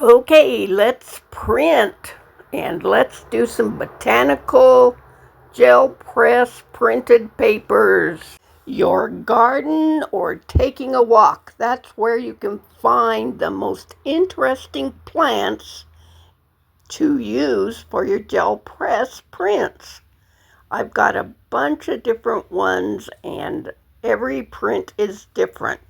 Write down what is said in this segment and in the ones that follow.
Okay, let's print and let's do some botanical gel press printed papers. Your garden or taking a walk, that's where you can find the most interesting plants to use for your gel press prints. I've got a bunch of different ones and every print is different.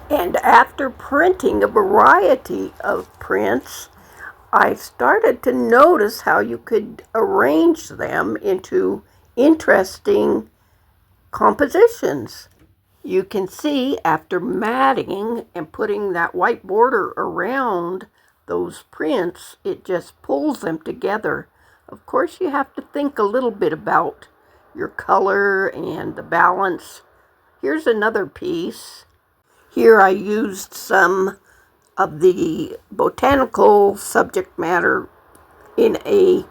And after printing a variety of prints, I started to notice how you could arrange them into interesting compositions. You can see after matting and putting that white border around those prints, it just pulls them together. Of course, you have to think a little bit about your color and the balance. Here's another piece. Here I used some of the botanical subject matter in a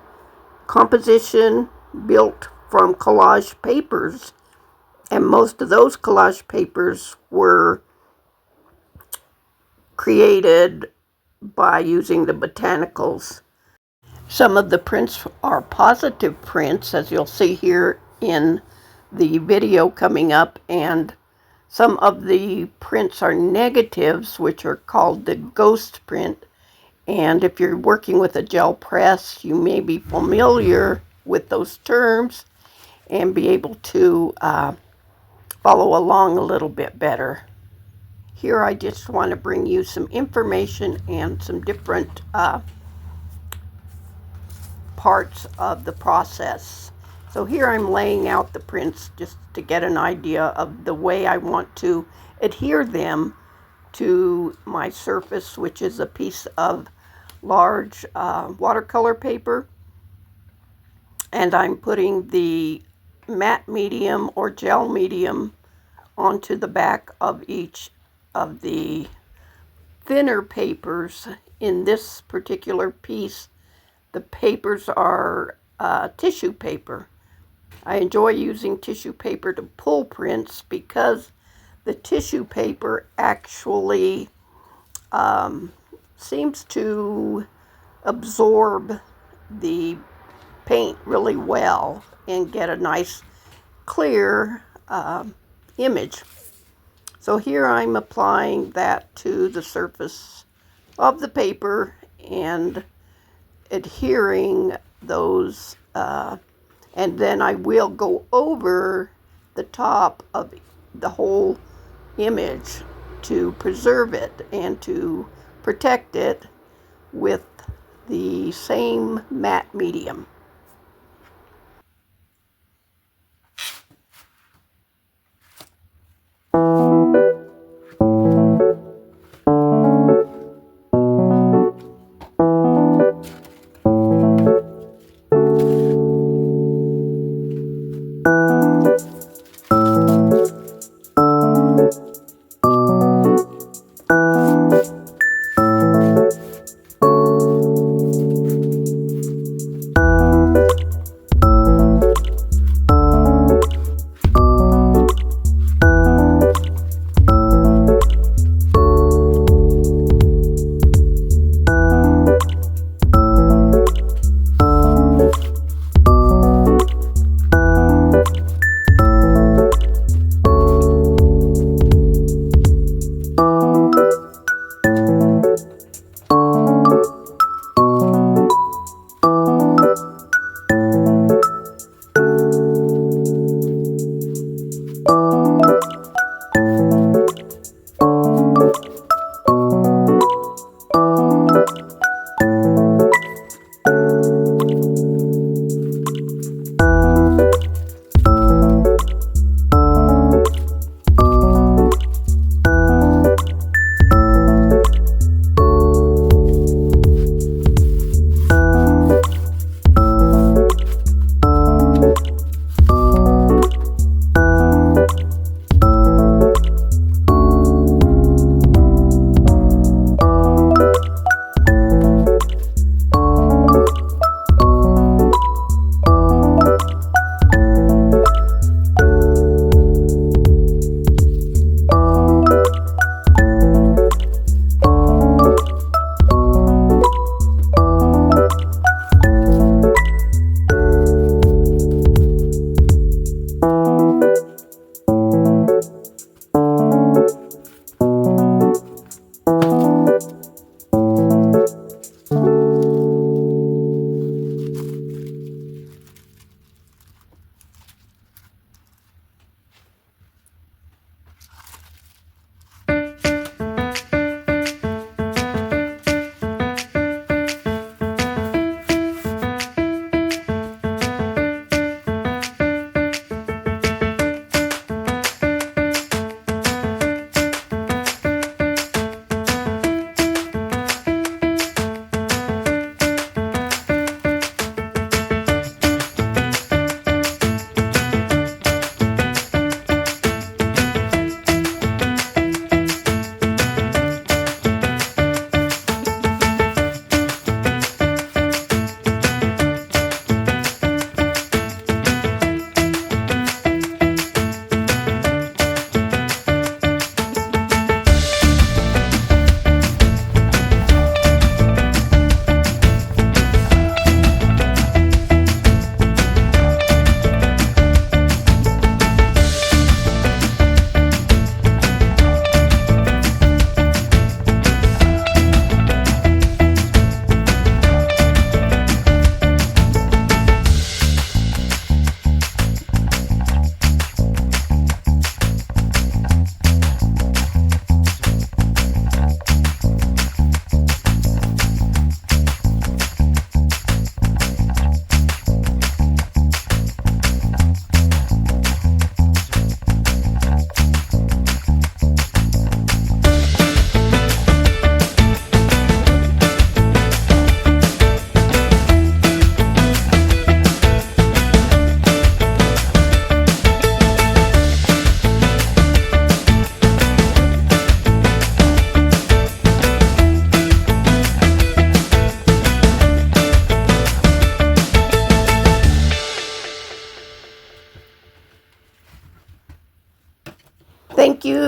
composition built from collage papers. And most of those collage papers were created by using the botanicals. Some of the prints are positive prints, as you'll see here in the video coming up, and some of the prints are negatives, which are called the ghost print. And if you're working with a gel press, you may be familiar with those terms and be able to follow along a little bit better. Here I just want to bring you some information and some different parts of the process. So here I'm laying out the prints just to get an idea of the way I want to adhere them to my surface, which is a piece of large watercolor paper. And I'm putting the matte medium or gel medium onto the back of each of the thinner papers. In this particular piece, the papers are tissue paper. I enjoy using tissue paper to pull prints because the tissue paper actually seems to absorb the paint really well and get a nice clear image. So here I'm applying that to the surface of the paper and adhering those, and then I will go over the top of the whole image to preserve it and to protect it with the same matte medium.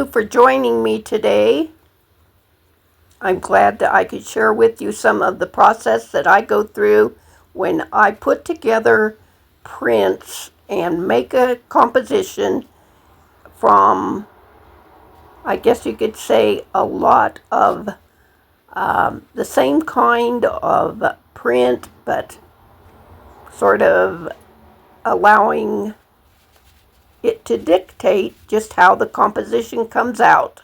you for joining me today. I'm glad that I could share with you some of the process that I go through when I put together prints and make a composition from, I guess you could say, a lot of the same kind of print, but sort of allowing it to dictate just how the composition comes out.